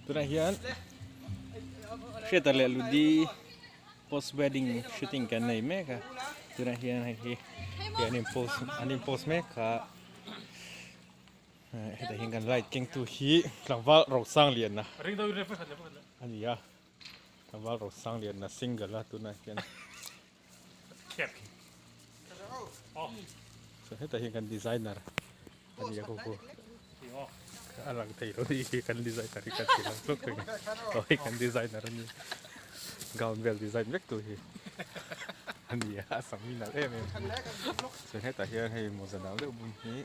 ตัวนั้นเฮียนเชื่อแต่ละลุดี post wedding shooting กันในแม่ค่ะตัวนั้นเฮียนให้เฮียนี่ post อันนี้ post แม่ค่ะแต่เห็นกันไล่เก่งตัวฮีหลังว่าเราสร้างเรียนนะอันนี้อ่ะหลังว่าเราสร้างเรียนนะซิงเกิลละตัวนั้นเฮียนส่วนให้แต่เห็นกันดีไซเนอร์อันนี้ก็กูอะไรที่เราดีกันดีไซน์การิการที่เราลุกขึ้นเราให้กันดีไซเนอร์นี่กาวน์เวลดีไซน์เล็กตัวฮีอันนี้อ่ะสามีน่ะเนี่ยส่วนให้แต่เห็นให้โมเสนาเรื่องบุญนี้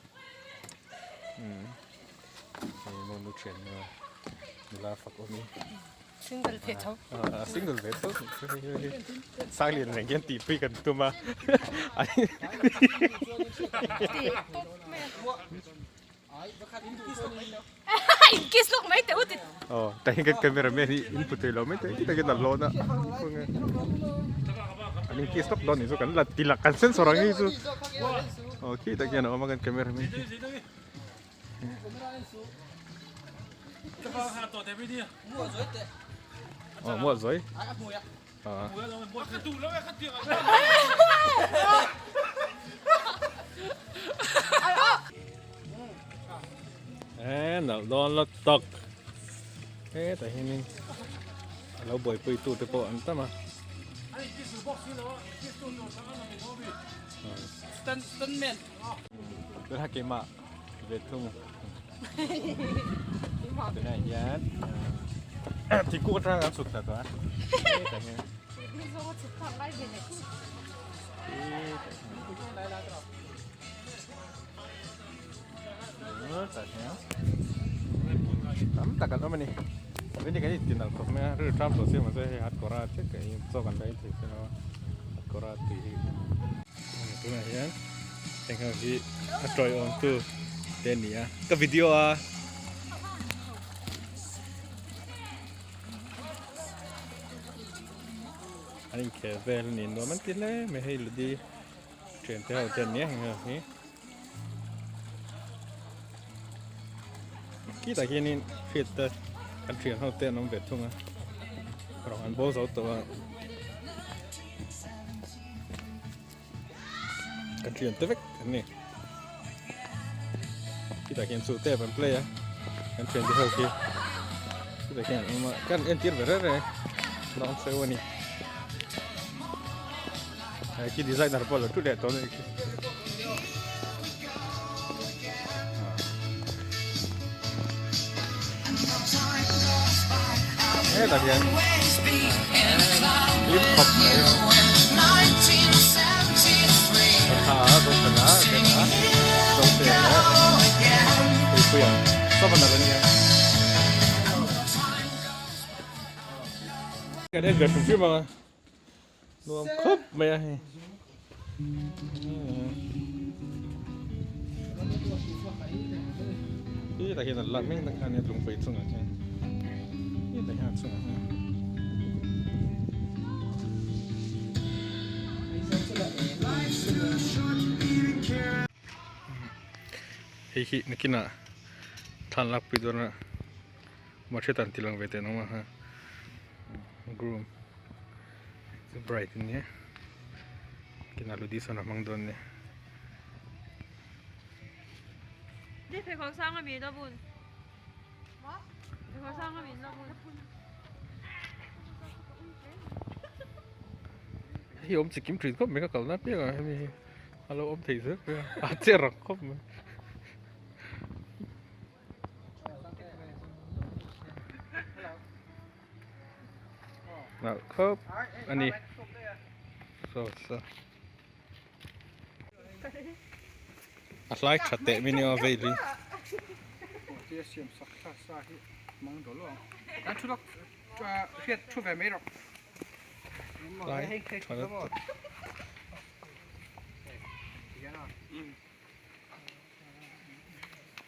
ให้โมนุเชนเวลาฝักอมี싱글 배터 싱글 배터 상리는 랭겐 띠삐กันตัวมาอันนี้ 인기 속 많이 때 어디แต่เห็นกัน카메라맨이 인풋เไม่ได้kita kita lo naอันนี้ที่สต็อกดอนนี่สุกันละติลักกันเส้นสองอย่างนี้สุkita kitaเอามากัน카메라맨 mua rồi nào đó là tóc thế tại hiện nay lâu bồi bồi tụt từ bộ anh ta mà stuntman tôi hay cái mạ về thùng cái này giá thì cũ ra ăn sụt là đó tại hiện tắm tất cả nó mà nè với những cái tiền nào cũng mấy rồi trăm số mà sẽ hạt cora chứ cái số gần đây thì nó hạt cora thì cái này nhá thành hợp thì try on to tên này cái video anh ấy kể về là nhìn nó mất tiền đấy mày hay là đi chuyển theo tiền nhé thành hợp nhé khi tại khi nên phiệt ăn chuyển hậu tiền ông Việt chung à rồi ăn bố sáuตัวăn chuyển tới vách anh này khi tại khi số tiền vẫn play á ăn chuyển tới hậu kia khi tại khi mà các anh tiền về rất rồi long sale này khi designer bao giờ chút đẹp tối này thế là hiện clip học này cũng cần á cái đó đồng tiền đó thì quyền sao mà là như cái này việc phim mà luôn khớp mẹ cái là hiện là lạnh mấy thằng này lùng phết xuống rồi chứ để hạt xuống hi nè kia nè than lắc pi đó nè mà chơi tàn tilang về tên nó mà ha groom the bride nhé kia nè ludi sana mang don nè 네, 백광상을 믿어본. 뭐? 백광상을 믿어본. hi ôm chỉ kiếm chuyện có mấy cái cậu nát biết rồi hay alo ôm thì rước chết rồi không nào khớp anh đi rồi sao like chặt tệ video về đi来，传的。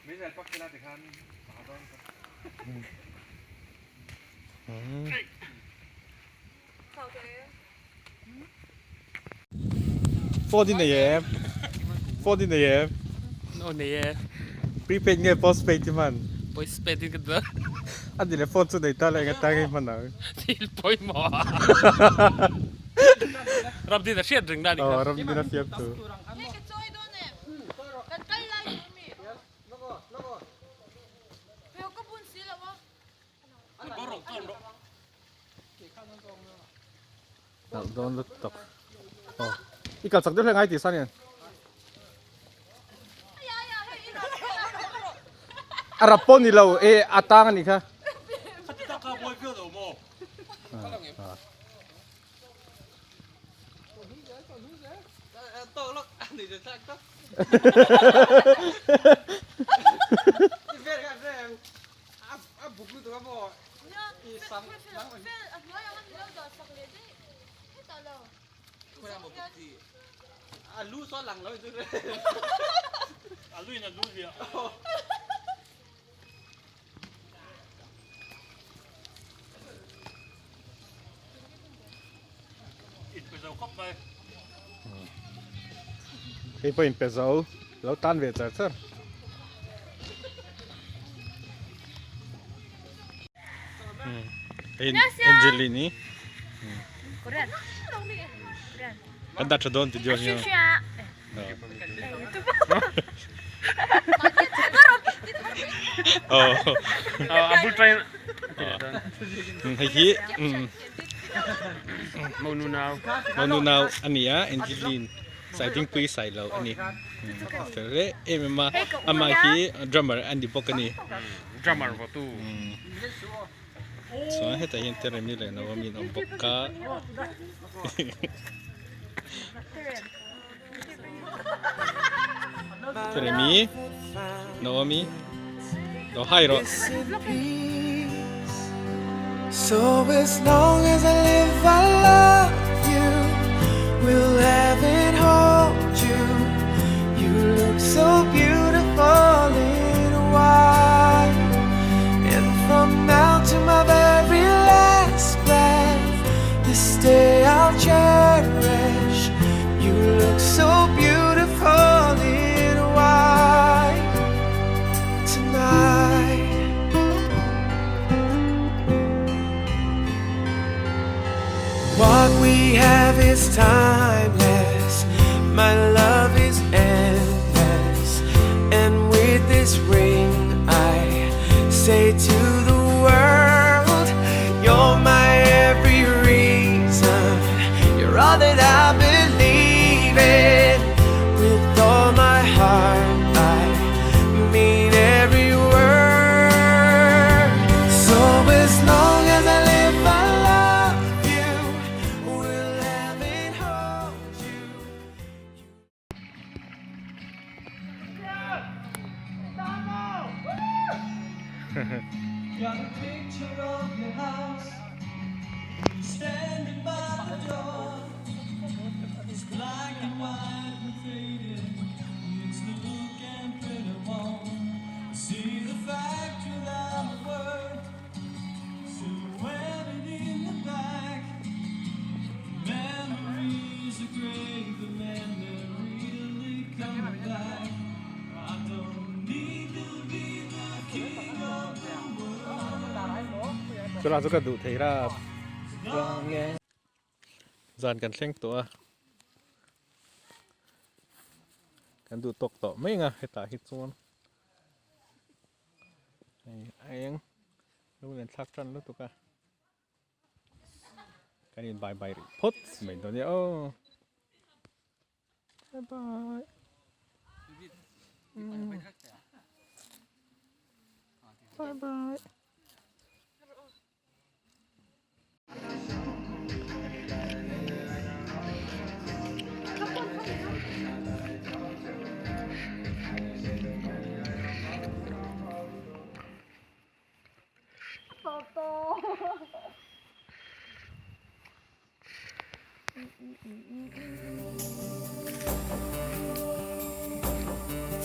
没在北京那地看，啥都。14 AM 14 AM โน่นนี่ prepaid ไง postpaid ที่มัน Pois pwede ka ba? Adi le phone sudah ita le ngata mana. Til poi mo. Ram din na siya drink na ni. Oh, ram din na siap tu. Don lutok. Oh. Ikaw sak dulu ngai ti san yan. Arapon ni lau atangan ni ka. Lu so lằng lối chứ. Lu na lu dia. Empezou khóc đây. Khi po empezou, lau tan về giờ sir. Angelini. Korean. Anda chadon ti Dios niyo. Oh. Abul try. Hayi. Manunaw. Ania Angeline. Sa ating pui sai lau ani. Tere mama ama hi drummer andi pokani. Drummer mo tu. So heta hin tere mi le no mi no bokka. Tere mi. Naomi. No hairo. So as long as I live, I love you. Will have it hold you. You look so beautiful in white. And from now to my very last breath, this day I'll cherish. You look so beautiful in white tonight. What we have is timeless. My love is endless. And with this ring I say to the world, you're my every reason. You're all that I believe in. With all my heart I mean every word. So as long as I live I love you. Will have it hold you. Got a picture of your house standing by the door. It's black and white and faded. It's the look and printed one. See the fact without a word. Silhouetted in the back. Memories are great, but man, they're really coming back. I don't need to be the king of the world. So la suka du thei ra. Nghe. Dànกันเร่งตัวกันดูตกต่อไม่ไงให้ตาฮิตส่วนไอ้ยังรู้เรียนทักจันรู้ตัวกันกันยินบายบายพดเหมือนตัวนี้โอ้บายบายบายบาย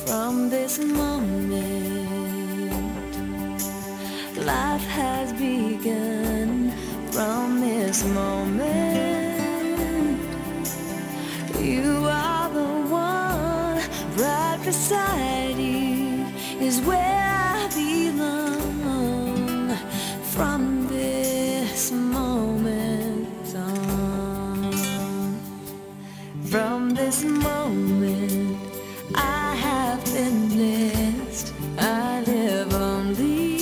From this moment, life has begun. From this moment, you are the one. Right beside you is where I belong. from this moment on. From this moment I have been blessed. I live only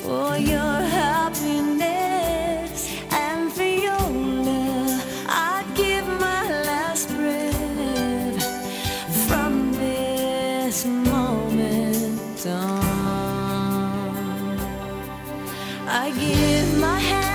for your happiness and for your love. I'd give my last breath from this moment on. I give my hand